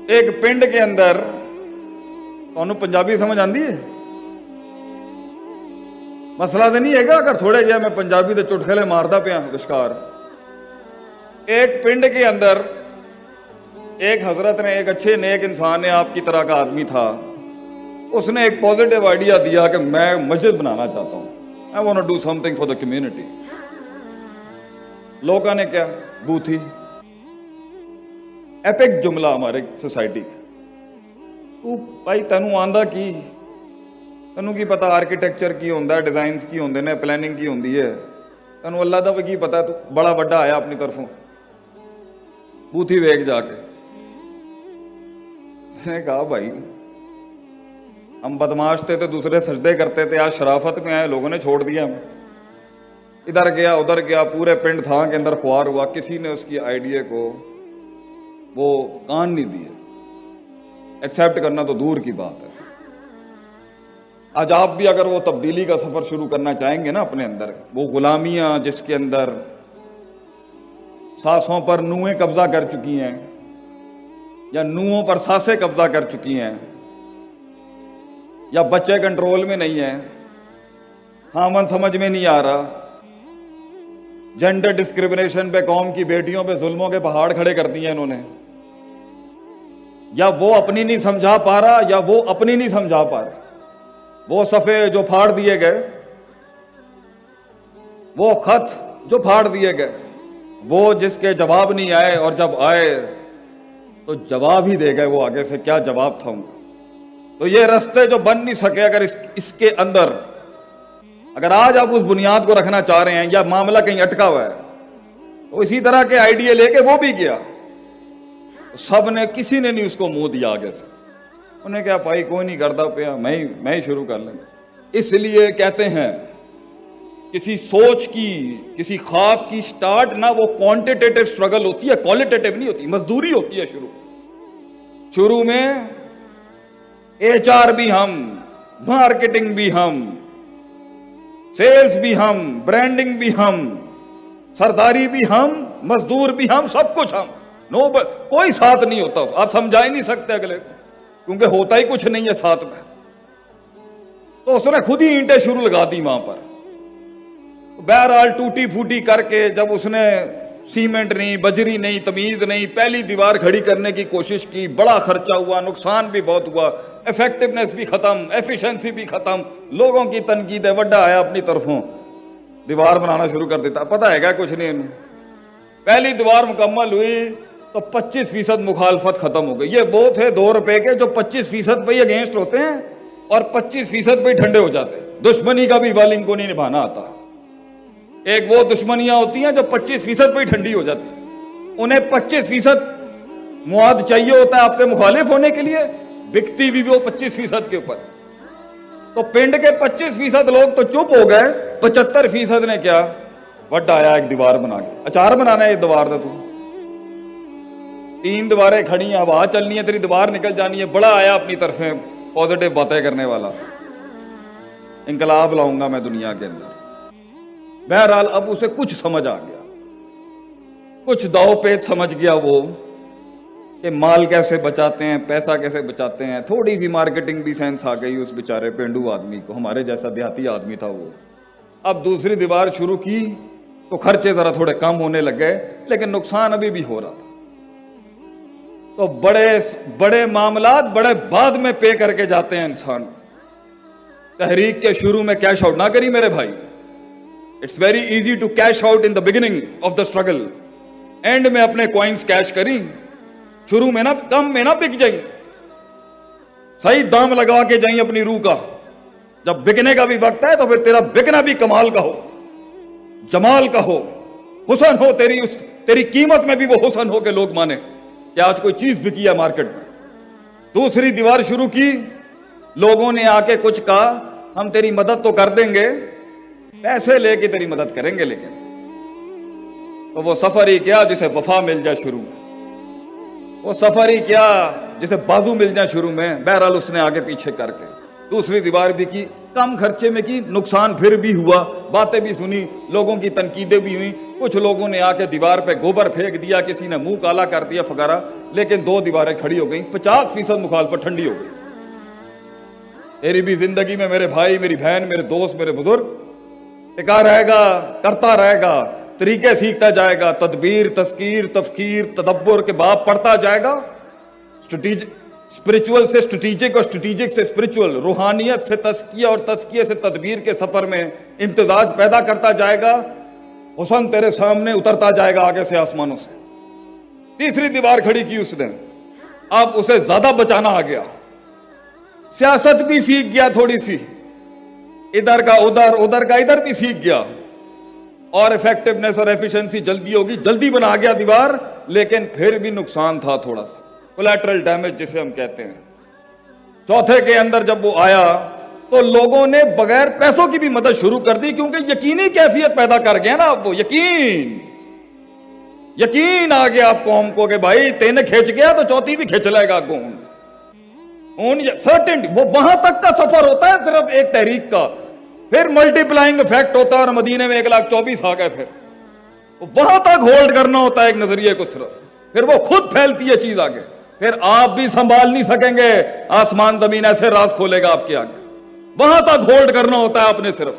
ایک پنڈ کے اندر تمہیں پنجابی سمجھ آندی ہے؟ مسئلہ تو نہیں ہے گا اگر تھوڑے جہے میں پنجابی دے چٹکلے ماردا پیا وشکار. ایک پنڈ کے اندر ایک حضرت نے، ایک اچھے نیک انسان نے، آپ کی طرح کا آدمی تھا، اس نے ایک پازیٹیو آئیڈیا دیا کہ میں مسجد بنانا چاہتا ہوں. I want to do something for the community. لوگوں نے کیا بوتھی ایپک جملہ ہمارے سوسائٹی کا، تو بھائی تینوں آندا کی، تینوں کی پتا آرکیٹیکچر کی ہوندا ہے، ڈیزائنز کی ہوندے نے، پلاننگ کی ہوندی ہے، تینوں اللہ دا کی پتا، تو بڑا بڑا آیا اپنی طرفوں بوتھی ویگ جا کے. اس نے کہا بھائی ہم بدماش تھے تو دوسرے سجدے کرتے تھے، آج شرافت میں آئے، لوگوں نے چھوڑ دیا ہمیں. ادھر گیا ادھر گیا، پورے پنڈ تھا کے اندر خوار ہوا، کسی نے اس کی آئیڈیا کو وہ کان نہیں دیا، ایکسیپٹ کرنا تو دور کی بات ہے. آج آپ بھی اگر وہ تبدیلی کا سفر شروع کرنا چاہیں گے نا اپنے اندر، وہ غلامیاں جس کے اندر ساسوں پر نوئیں قبضہ کر چکی ہیں یا نوؤں پر ساسیں قبضہ کر چکی ہیں، یا بچے کنٹرول میں نہیں ہیں، خامن سمجھ میں نہیں آ رہا، جینڈر ڈسکریمنیشن پہ، قوم کی بیٹیوں پہ ظلموں کے پہاڑ کھڑے کر دیے انہوں نے، یا وہ اپنی نہیں سمجھا پا رہا یا وہ اپنی نہیں سمجھا پا رہا. وہ صفحے جو پھاڑ دیے گئے، وہ خط جو پھاڑ دیے گئے، وہ جس کے جواب نہیں آئے، اور جب آئے تو جواب ہی دے گئے وہ آگے سے، کیا جواب تھا ان کا. تو یہ رستے جو بن نہیں سکے اگر اس کے اندر، اگر آج آپ اس بنیاد کو رکھنا چاہ رہے ہیں یا معاملہ کہیں اٹکا ہوا ہے، تو اسی طرح کے آئیڈیا لے کے وہ بھی گیا، سب نے، کسی نے نہیں اس کو منہ دیا آگے سے. انہیں کہا بھائی کوئی نہیں کرتا پیا، میں ہی شروع کر لیں. اس لیے کہتے ہیں کسی سوچ کی، کسی خواب کی سٹارٹ نہ وہ کوانٹیٹیو سٹرگل ہوتی ہے، کوالٹیٹیو نہیں ہوتی، مزدوری ہوتی ہے. شروع میں HR بھی ہم، مارکیٹنگ بھی ہم، سیلز بھی ہم، برانڈنگ بھی ہم، سرداری بھی ہم، مزدور بھی ہم، سب کچھ ہم. کوئی ساتھ نہیں ہوتا، آپ سمجھا ہی نہیں سکتے اگلے کو، کیونکہ ہوتا ہی کچھ نہیں ہے ساتھ میں. تو اس نے خود ہی اینٹیں شروع لگا دی وہاں پر. بہرحال ٹوٹی پھوٹی کر کے جب اس نے سیمنٹ نہیں، بجری نہیں، تمیز نہیں، پہلی دیوار کھڑی کرنے کی کوشش کی، بڑا خرچہ ہوا، نقصان بھی بہت ہوا، ایفیکٹونیس بھی ختم، ایفیشنسی بھی ختم، لوگوں کی تنقید ہے، وڈا آیا اپنی طرفوں، دیوار بنانا شروع کر دیتا. پتہ ہے گا کچھ نہیں انہوں. پہلی دیوار مکمل ہوئی تو 25% مخالفت ختم ہو گئی. یہ وہ تھے 2 روپے کے جو 25% پہ ہی اگینسٹ ہوتے ہیں اور 25% پہ ہی ٹھنڈے ہو جاتے ہیں. دشمنی کا بھی وال ان کو نہیں نبھانا آتا. ایک وہ دشمنیاں ہوتی ہیں جو 25% پہ ہی ٹھنڈی ہو جاتی ہیں. انہیں 25% مواد چاہیے ہوتا ہے آپ کے مخالف ہونے کے لیے، بکتی بھی وہ 25% کے اوپر. تو پنڈ کے 25% لوگ تو چپ ہو گئے، 75% نے کیا وڈا آیا ایک دیوار بنا کے. اچار بنانا ہے یہ دیوار دا، تو 3 دیواریں کھڑی ہیں، ہوا چلنی ہے، تیری دیوار نکل جانی ہے. بڑا آیا اپنی طرف پازیٹیو باتیں کرنے والا، انقلاب لاؤں گا میں دنیا کے اندر. بہرحال اب اسے کچھ سمجھ آ گیا، کچھ داؤ پیچ سمجھ گیا وہ کہ مال کیسے بچاتے ہیں، پیسہ کیسے بچاتے ہیں. تھوڑی سی مارکیٹنگ بھی سینس آ گئی اس بیچارے پینڈو آدمی کو، ہمارے جیسا دیہاتی آدمی تھا وہ. اب دوسری دیوار شروع کی تو خرچے ذرا تھوڑے کم ہونے لگ گئے، لیکن نقصان ابھی بھی ہو رہا تھا. تو بڑے معاملات بڑے بعد میں پے کر کے جاتے ہیں انسان. تحریک کے شروع میں کیش آؤٹ نہ کری میرے بھائی. It's very easy to cash out in the beginning of the struggle. And میں اپنے کوائنس کیش کریں، شروع میں نہ کم میں نہ بک جائیں، صحیح دام لگا کے جائیں اپنی روح کا. جب بکنے کا بھی وقت ہے تو پھر تیرا بکنا بھی کمال کا ہو، جمال کا ہو، حسن ہو، تیری قیمت میں بھی وہ حسن ہو کہ لوگ مانے کہ آج کوئی چیز بکی ہے مارکیٹ میں. دوسری دیوار شروع کی، لوگوں نے آ کے کچھ کہا ہم تیری مدد تو کر دیں گے، پیسے لے کے تیری مدد کریں گے، لیکن تو وہ سفر ہی کیا جسے وفا مل جائے شروع میں، وہ سفر ہی کیا جسے بازو مل جائے شروع میں. بہرحال اس نے آگے پیچھے کر کے دوسری دیوار بھی کی، کم خرچے میں کی، نقصان پھر بھی ہوا باتیں بھی سنی, لوگوں کی تنقیدیں بھی ہوئی, کچھ لوگوں نے آ کے دیوار پہ گوبر پھینک دیا, کسی نے منہ کالا کر دیا وغیرہ, لیکن 2 دیواریں کھڑی ہو گئیں, 50% مخالفت ٹھنڈی ہو گئی. میری بھی زندگی میں میرے بھائی, میری بہن, میرے دوست, میرے بزرگ ٹکا رہے گا, کرتا رہے گا, طریقے سیکھتا جائے گا, تدبیر, تذکیر, تفکیر, تدبر کے باب پڑھتا جائے گا, اسپرچول سے اسٹریٹجک اور اسٹریٹجک سے اسپرچول, روحانیت سے تزکیہ اور تزکیہ سے تدبیر کے سفر میں امتزاج پیدا کرتا جائے گا. حسن تیرے سامنے اترتا جائے گا آگے سے آسمانوں سے. تیسری دیوار کھڑی کی اس نے, اب اسے زیادہ بچانا آ گیا, سیاست بھی سیکھ گیا تھوڑی سی, ادھر کا ادھر, ادھر کا ادھر بھی سیکھ گیا, اور ایفیکٹونیس اور ایفیشنسی جلدی ہوگی, جلدی بنا گیا دیوار, لیکن پھر بھی نقصان تھا تھوڑا سا, کولیٹرل ڈیمیج جسے ہم کہتے ہیں. چوتھے کے اندر جب وہ آیا تو لوگوں نے بغیر پیسوں کی بھی مدد شروع کر دی, کیونکہ یقینی کیفیت پیدا کر گیا نا اب وہ, یقین آ گیا آپ قوم کو کہ بھائی تینے کھینچ گیا تو چوتھی بھی کھینچ لائے گا کون. سرٹنٹی, وہ وہاں تک کا سفر ہوتا ہے صرف ایک تحریک کا, پھر ملٹی پلائنگ افیکٹ ہوتا ہے, اور مدینے میں 1,24,000 آ گئے, پھر وہاں تک ہولڈ کرنا ہوتا ہے ایک نظریے کو صرف, پھر وہ خود پھیلتی ہے چیز آگے, پھر آپ بھی سنبھال نہیں سکیں گے, آسمان زمین ایسے راز کھولے گا آپ کے آگے, وہاں تک ہولڈ کرنا ہوتا ہے آپ نے صرف.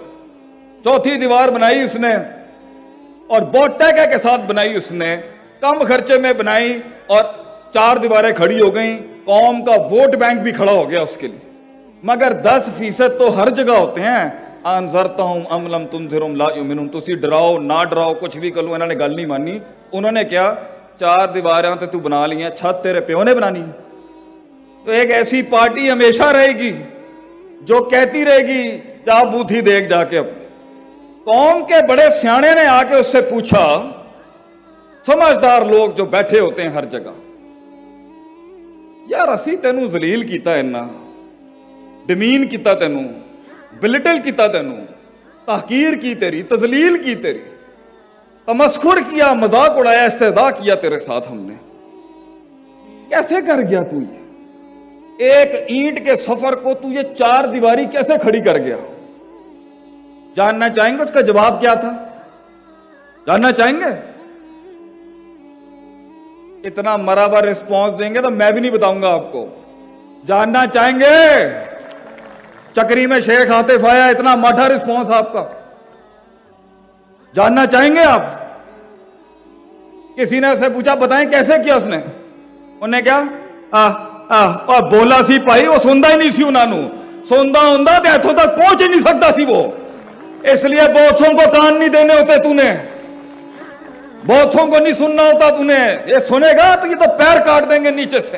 چوتھی دیوار بنائی اس نے, اور بہت ٹیکے کے ساتھ بنائی اس نے, کم خرچے میں بنائی, اور 4 دیواریں کھڑی ہو گئیں, قوم کا ووٹ بینک بھی کھڑا ہو گیا اس کے لیے. مگر 10% تو ہر جگہ ہوتے ہیں, انذرتہم ام لم تنذرہم لا یؤمنون, تسی ڈراؤ نہ ڈراؤ کچھ بھی کرو, انہوں نے گل نہیں مانی. انہوں نے کیا, 4 دیواریں تو بنا لی ہیں, چھت تیرے پیو نے بنانی. تو ایک ایسی پارٹی ہمیشہ رہے گی جو کہتی رہے گی جا بوتھی دیکھ جا کے. اب قوم کے بڑے سیانے نے آ کے اس سے پوچھا, سمجھدار لوگ جو بیٹھے ہوتے ہیں ہر جگہ, یار اسی تینوں ذلیل کیتا ہے نا, ڈمین کیتا تینوں, بلٹل کیتا تینوں, تحقیر کی تیری, تذلیل کی تیری, تمسخر کیا, مذاق اڑایا, استہزاء کیا تیرے ساتھ ہم نے, کیسے کر گیا تو یہ؟ ایک اینٹ کے سفر کو تو یہ 4 دیواری کیسے کھڑی کر گیا؟ جاننا چاہیں گے اس کا جواب کیا تھا؟ جاننا چاہیں گے؟ اتنا مرابر رسپانس دیں گے تو میں بھی نہیں بتاؤں گا آپ کو. جاننا چاہیں گے؟ چکری میں شیخ عاطف آیا, اتنا ماٹھا رسپانس آپ کا, جاننا چاہیں گے آپ؟ کسی نے اسے پوچھا بتائیں کیسے کیا اس نے, انہوں نے کیا بولا سی پائی, وہ سندا ہی نہیں سی, انہوں نے سندا ہوندا تے اتھوں تک پہنچ ہی نہیں سکتا سی وہ, اس لیے بہتوں کو کان نہیں دینے ہوتے, تو نے بہتوں کو نہیں سننا ہوتا, تو نے یہ سنے گا تو یہ تو پیر کاٹ دیں گے نیچے سے.